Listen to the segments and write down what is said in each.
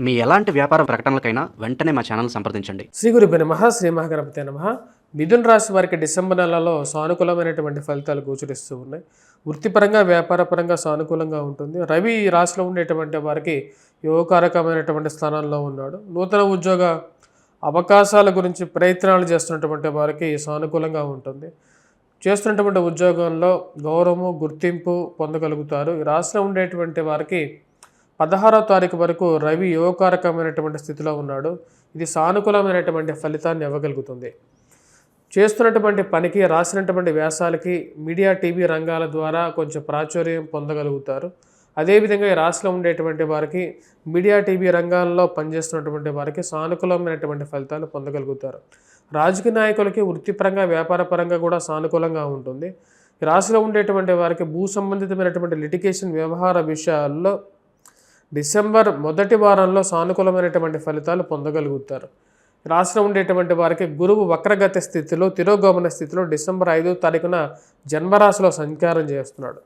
మీ ఎలాంటి వ్యాపార ప్రకటనలకైనా వెంటనే మా ఛానల్ సంప్రదించండి. శ్రీ గురుభ్యో నమః. శ్రీ మహాగణపతే నమః. మిథున రాశి వారికి డిసెంబర్ నెలలో సానుకూలమైనటువంటి ఫలితాలు గోచరిస్తూ ఉన్నాయి. వృత్తిపరంగా వ్యాపారపరంగా సానుకూలంగా ఉంటుంది. రవి ఈ రాశిలో ఉండేటువంటి వారికి యోగకారకమైనటువంటి స్థానంలో ఉన్నాడు. నూతన ఉద్యోగ అవకాశాల గురించి ప్రయత్నాలు చేస్తున్నటువంటి వారికి సానుకూలంగా ఉంటుంది. చేస్తున్నటువంటి ఉద్యోగంలో గౌరవము గుర్తింపు పొందగలుగుతారు. ఈ రాశిలో ఉండేటువంటి వారికి 16వ తారీఖు వరకు రవి యోగకారకమైనటువంటి స్థితిలో ఉన్నాడు. ఇది సానుకూలమైనటువంటి ఫలితాన్ని ఇవ్వగలుగుతుంది. చేస్తున్నటువంటి పనికి రాసినటువంటి వ్యాసాలకి మీడియా టీవీ రంగాల ద్వారా కొంచెం ప్రాచుర్యం పొందగలుగుతారు. అదేవిధంగా ఈ రాశిలో ఉండేటువంటి వారికి మీడియా టీవీ రంగాల్లో పనిచేస్తున్నటువంటి వారికి సానుకూలమైనటువంటి ఫలితాలు పొందగలుగుతారు. రాజకీయ నాయకులకి వృత్తిపరంగా వ్యాపారపరంగా కూడా సానుకూలంగా ఉంటుంది. ఈ రాశిలో ఉండేటువంటి వారికి భూ సంబంధితమైనటువంటి లిటిగేషన్ వ్యవహార విషయాల్లో డిసెంబర్ మొదటి వారంలో సానుకూలమైనటువంటి ఫలితాలు పొందగలుగుతారు. రాశిలో ఉండేటువంటి వారికి గురువు వక్రగతి స్థితిలో తిరోగమన స్థితిలో డిసెంబర్ 5వ తారీఖున జన్మరాశిలో సంచారం చేస్తున్నాడు.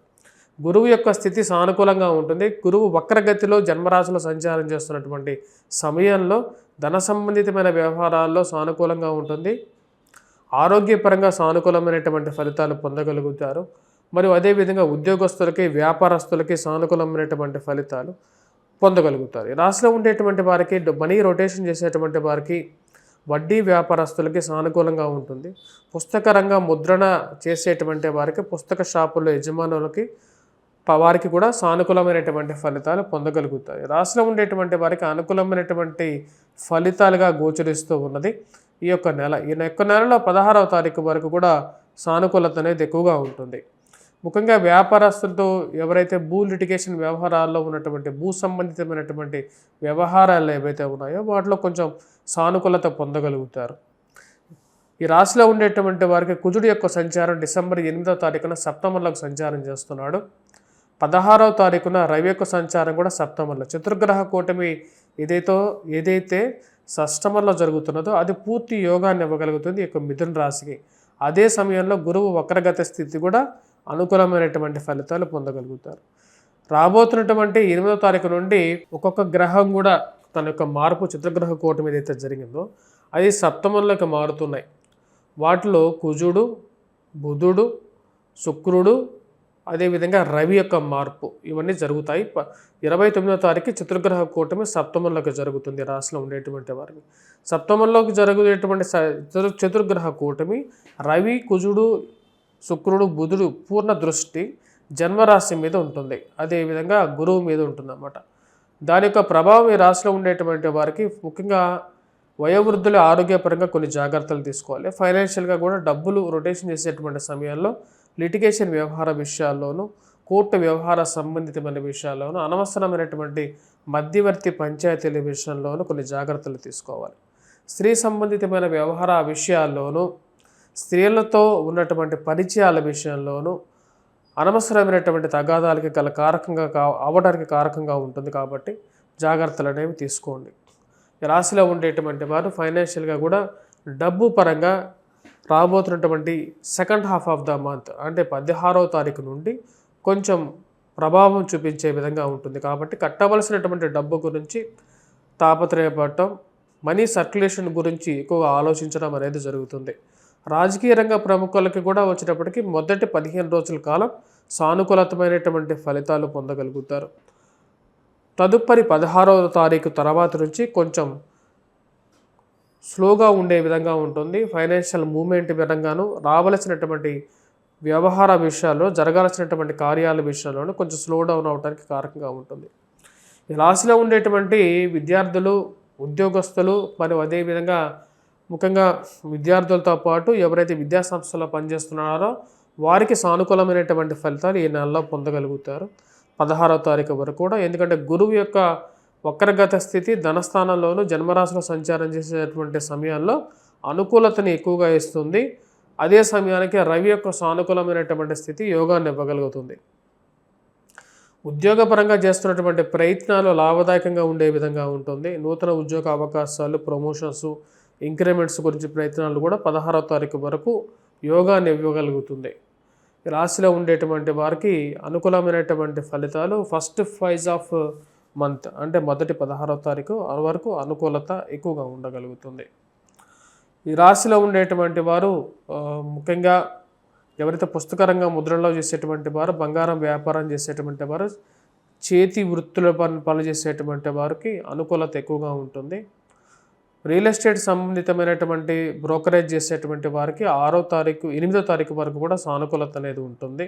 గురువు యొక్క స్థితి సానుకూలంగా ఉంటుంది. గురువు వక్రగతిలో జన్మరాశిలో సంచారం చేస్తున్నటువంటి సమయంలో ధన సంబంధితమైన వ్యవహారాల్లో సానుకూలంగా ఉంటుంది. ఆరోగ్యపరంగా సానుకూలమైనటువంటి ఫలితాలు పొందగలుగుతారు. మరియు అదేవిధంగా ఉద్యోగస్తులకి వ్యాపారస్తులకి సానుకూలమైనటువంటి ఫలితాలు పొందగలుగుతారు. ఈ రాశిలో ఉండేటువంటి వారికి మనీ రొటేషన్ చేసేటువంటి వారికి వడ్డీ వ్యాపారస్తులకి సానుకూలంగా ఉంటుంది. పుస్తక రంగ ముద్రణ చేసేటువంటి వారికి పుస్తక షాపుల్లో యజమానులకి వారికి కూడా సానుకూలమైనటువంటి ఫలితాలు పొందగలుగుతాయి. రాశిలో ఉండేటువంటి వారికి అనుకూలమైనటువంటి ఫలితాలుగా గోచరిస్తూ ఉన్నది ఈ యొక్క నెల. ఈ యొక్క నెలలో 16వ తారీఖు వరకు కూడా సానుకూలత అనేది ఎక్కువగా ఉంటుంది. ముఖ్యంగా వ్యాపారస్తులతో ఎవరైతే భూ లిటిగేషన్ వ్యవహారాల్లో ఉన్నటువంటి భూ సంబంధితమైనటువంటి వ్యవహారాలు ఏవైతే ఉన్నాయో వాటిలో కొంచెం సానుకూలత పొందగలుగుతారు. ఈ రాశిలో ఉండేటువంటి వారికి కుజుడు యొక్క సంచారం డిసెంబర్ 8వ తారీఖున సప్తమంలోకి సంచారం చేస్తున్నాడు. 16వ తారీఖున రవి యొక్క సంచారం కూడా సప్తమంలో. చతుర్గ్రహ కూటమి ఏదైతే షష్టమంలో జరుగుతున్నదో అది పూర్తి యోగాన్ని ఇవ్వగలుగుతుంది ఈ యొక్క మిథున రాశికి. అదే సమయంలో గురువు వక్రగత స్థితి కూడా అనుకూలమైనటువంటి ఫలితాలు పొందగలుగుతారు. రాబోతున్నటువంటి 8వ తారీఖు నుండి ఒక్కొక్క గ్రహం కూడా తన యొక్క మార్పు చతుర్గ్రహ కూటమి ఏదైతే జరిగిందో అది సప్తమంలోకి మారుతున్నాయి. వాటిలో కుజుడు, బుధుడు, శుక్రుడు, అదేవిధంగా రవి యొక్క మార్పు ఇవన్నీ జరుగుతాయి. 29వ తారీఖు చతుర్గ్రహ కూటమి సప్తమంలోకి జరుగుతుంది. రాశిలో ఉండేటువంటి వారికి సప్తమంలోకి జరుగుతున్నటువంటి చతుర్గ్రహ కూటమి రవి, కుజుడు, శుక్రుడు, బుధుడు పూర్ణ దృష్టి జన్మరాశి మీద ఉంటుంది. అదేవిధంగా గురువు మీద ఉంటుంది అన్నమాట. దాని యొక్క ప్రభావం ఈ రాశిలో ఉండేటువంటి వారికి ముఖ్యంగా వయోవృద్ధుల ఆరోగ్యపరంగా కొన్ని జాగ్రత్తలు తీసుకోవాలి. ఫైనాన్షియల్గా కూడా డబ్బులు రొటేషన్ చేసేటువంటి సమయంలో లిటిగేషన్ వ్యవహార విషయాల్లోనూ కోర్టు వ్యవహార సంబంధితమైన విషయాల్లోనూ అనవసరమైనటువంటి మధ్యవర్తి పంచాయతీల విషయంలోనూ కొన్ని జాగ్రత్తలు తీసుకోవాలి. స్త్రీ సంబంధితమైన వ్యవహార విషయాల్లోనూ స్త్రీలతో ఉన్నటువంటి పరిచయాల విషయంలోనూ అనవసరమైనటువంటి తగాదాలకి అవ్వడానికి కారకంగా ఉంటుంది. కాబట్టి జాగ్రత్తలు అనేవి తీసుకోండి. ఈ రాశిలో ఉండేటువంటి వారు ఫైనాన్షియల్గా కూడా డబ్బు పరంగా రాబోతున్నటువంటి second half of the month అంటే 16వ తారీఖు నుండి కొంచెం ప్రభావం చూపించే విధంగా ఉంటుంది. కాబట్టి కట్టవలసినటువంటి డబ్బు గురించి తాపత్రయపడటం, మనీ సర్క్యులేషన్ గురించి ఎక్కువగా ఆలోచించడం అనేది జరుగుతుంది. రాజకీయ రంగ ప్రముఖులకి కూడా వచ్చేటప్పటికి మొదటి 15 రోజుల కాలం సానుకూలతమైనటువంటి ఫలితాలు పొందగలుగుతారు. తదుపరి 16వ తారీఖు తర్వాత నుంచి కొంచెం స్లోగా ఉండే విధంగా ఉంటుంది. ఫైనాన్షియల్ మూవ్మెంట్ విధంగాను రావలసినటువంటి వ్యవహార విషయాల్లో జరగాల్సినటువంటి కార్యాల విషయంలోనూ కొంచెం స్లో డౌన్ అవడానికి కారకంగా ఉంటుంది. ఈ రాశిలో ఉండేటువంటి విద్యార్థులు, ఉద్యోగస్తులు మరియు అదేవిధంగా ముఖ్యంగా విద్యార్థులతో పాటు ఎవరైతే విద్యా సంస్థలో పనిచేస్తున్నారో వారికి సానుకూలమైనటువంటి ఫలితాలు ఈ నెలలో పొందగలుగుతారు 16వ తారీఖు వరకు కూడా. ఎందుకంటే గురువు యొక్క వక్రగత స్థితి ధనస్థానంలోనూ జన్మరాశిలో సంచారం చేసేటువంటి సమయాల్లో అనుకూలతని ఎక్కువగా ఇస్తుంది. అదే సమయానికి రవి యొక్క సానుకూలమైనటువంటి స్థితి యోగాన్ని ఇవ్వగలుగుతుంది. ఉద్యోగపరంగా చేస్తున్నటువంటి ప్రయత్నాలు లాభదాయకంగా ఉండే విధంగా ఉంటుంది. నూతన ఉద్యోగ అవకాశాలు, ప్రమోషన్స్, ఇంక్రిమెంట్స్ గురించి ప్రయత్నాలు కూడా 16వ తారీఖు వరకు యోగాన్ని ఇవ్వగలుగుతుంది. రాశిలో ఉండేటువంటి వారికి అనుకూలమైనటువంటి ఫలితాలు ఫస్ట్ ఫేజ్ ఆఫ్ మంత్ అంటే మొదటి 16వ తారీఖు వరకు అనుకూలత ఎక్కువగా ఉండగలుగుతుంది. ఈ రాశిలో ఉండేటువంటి వారు ముఖ్యంగా ఎవరైతే పుస్తకరంగా ముద్రలో చేసేటువంటి వారు, బంగారం వ్యాపారం చేసేటువంటి వారు, చేతి వృత్తుల పనులు చేసేటువంటి వారికి అనుకూలత ఎక్కువగా ఉంటుంది. రియల్ ఎస్టేట్ సంబంధితమైనటువంటి బ్రోకరేజ్ చేసేటువంటి వారికి 6వ తారీఖు 8వ తారీఖు వరకు కూడా సానుకూలత అనేది ఉంటుంది.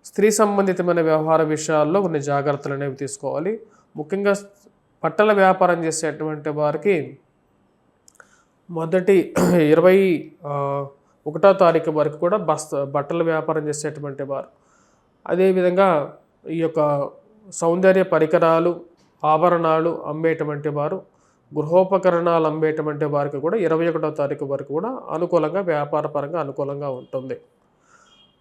స్త్రీ సంబంధితమైన వ్యవహార విషయాల్లో కొన్ని జాగ్రత్తలు అనేవి తీసుకోవాలి. ముఖ్యంగా బట్టల వ్యాపారం చేసేటువంటి వారికి మొదటి 21వ తారీఖు వరకు కూడా బట్టల వ్యాపారం చేసేటువంటి వారు, అదేవిధంగా ఈ యొక్క సౌందర్య పరికరాలు, ఆభరణాలు అమ్మేటువంటి వారు, గృహోపకరణాలు అమ్మేటువంటి వారికి కూడా 21వ తారీఖు వరకు కూడా అనుకూలంగా వ్యాపారపరంగా అనుకూలంగా ఉంటుంది.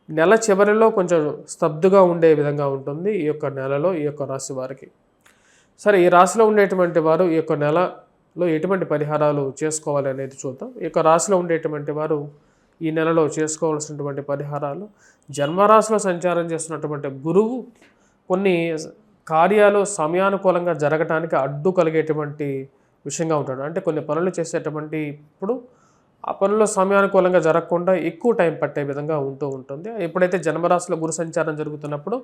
నెల చివరిలో కొంచెం స్తబ్దుగా ఉండే విధంగా ఉంటుంది ఈ యొక్క నెలలో ఈ యొక్క రాశి వారికి. సరే, ఈ రాశిలో ఉండేటువంటి వారు ఈ యొక్క నెలలో ఎటువంటి పరిహారాలు చేసుకోవాలి అనేది చూద్దాం. ఈ యొక్క రాశిలో ఉండేటువంటి వారు ఈ నెలలో చేసుకోవాల్సినటువంటి పరిహారాలు, జన్మరాశిలో సంచారం చేస్తున్నటువంటి గురువు కొన్ని కార్యాలు సమయానుకూలంగా జరగటానికి అడ్డు కలిగేటువంటి విషయంగా ఉంటాడు. అంటే కొన్ని పనులు చేసేటువంటి ఇప్పుడు ఆ పనులు సమయానుకూలంగా జరగకుండా ఎక్కువ టైం పట్టే విధంగా ఉంటుంది. ఎప్పుడైతే జన్మరాశిలో గురు సంచారం జరుగుతున్నప్పుడు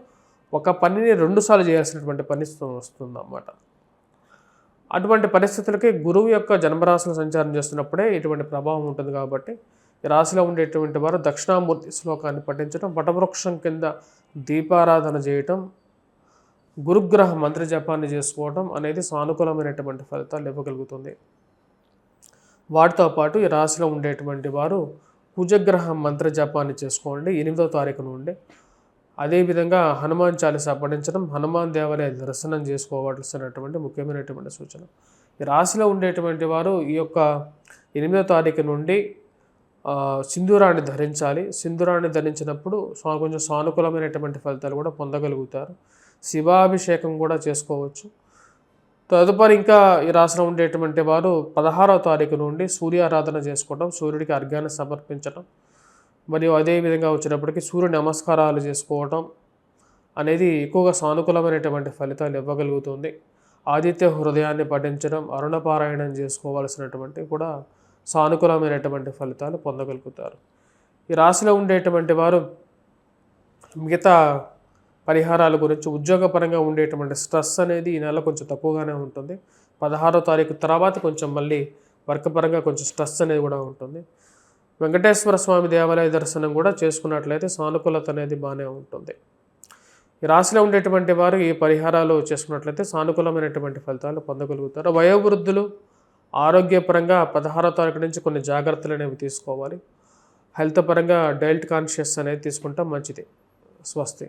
ఒక పనిని 2 సార్లు చేయాల్సినటువంటి పరిస్థితి వస్తుందన్నమాట. అటువంటి పరిస్థితులకి గురువు యొక్క జన్మరాశిలో సంచారం చేస్తున్నప్పుడే ఇటువంటి ప్రభావం ఉంటుంది. కాబట్టి ఈ రాశిలో ఉండేటువంటి వారు దక్షిణామూర్తి శ్లోకాన్ని పఠించడం, వటవృక్షం కింద దీపారాధన చేయటం, గురుగ్రహ మంత్ర జపాన్ని చేసుకోవడం అనేది సానుకూలమైనటువంటి ఫలితాలు ఇవ్వగలుగుతుంది. వాటితో పాటు ఈ రాశిలో ఉండేటువంటి వారు కుజగ్రహ మంత్ర జపాన్ని చేసుకోండి 8వ తారీఖు నుండి. అదేవిధంగా హనుమాన్ చాలీసా పఠించడం, హనుమాన్ దేవాలయ దర్శనం చేసుకోవాల్సినటువంటి ముఖ్యమైనటువంటి సూచన. ఈ రాశిలో ఉండేటువంటి వారు ఈ యొక్క 8వ తారీఖు నుండి సింధూరాన్ని ధరించాలి. సింధూరాన్ని ధరించినప్పుడు కొంచెం సానుకూలమైనటువంటి ఫలితాలు కూడా పొందగలుగుతారు. శివాభిషేకం కూడా చేసుకోవచ్చు. తదుపరి ఇంకా ఈ రాశిలో ఉండేటువంటి వారు 16వ తారీఖు నుండి సూర్యారాధన చేసుకోవడం, సూర్యుడికి అర్ఘ్యాన్ని సమర్పించడం, మరియు అదేవిధంగా వచ్చినప్పటికీ సూర్య నమస్కారాలు చేసుకోవడం అనేది ఎక్కువగా సానుకూలమైనటువంటి ఫలితాలు ఇవ్వగలుగుతుంది. ఆదిత్య హృదయాన్ని పఠించడం, అరుణపారాయణం చేసుకోవాల్సినటువంటి కూడా సానుకూలమైనటువంటి ఫలితాలు పొందగలుగుతారు. ఈ రాశిలో ఉండేటువంటి వారు మిగతా పరిహారాల గురించి, ఉద్యోగపరంగా ఉండేటువంటి స్ట్రెస్ అనేది ఈ నెల కొంచెం తక్కువగానే ఉంటుంది. 16వ తారీఖు తర్వాత కొంచెం మళ్ళీ వర్క్ పరంగా కొంచెం స్ట్రెస్ అనేది కూడా ఉంటుంది. వెంకటేశ్వర స్వామి దేవాలయ దర్శనం కూడా చేసుకున్నట్లయితే సానుకూలత అనేది బాగానే ఉంటుంది. ఈ రాశిలో ఉండేటువంటి వారు ఈ పరిహారాలు చేసుకున్నట్లయితే సానుకూలమైనటువంటి ఫలితాలు పొందగలుగుతారు. వయోవృద్ధులు ఆరోగ్యపరంగా 16వ తారీఖు నుంచి కొన్ని జాగ్రత్తలు అనేవి తీసుకోవాలి. హెల్త్ పరంగా డైట్ కాన్షియస్ అనేది తీసుకుంటాం మంచిది. స్వస్తి.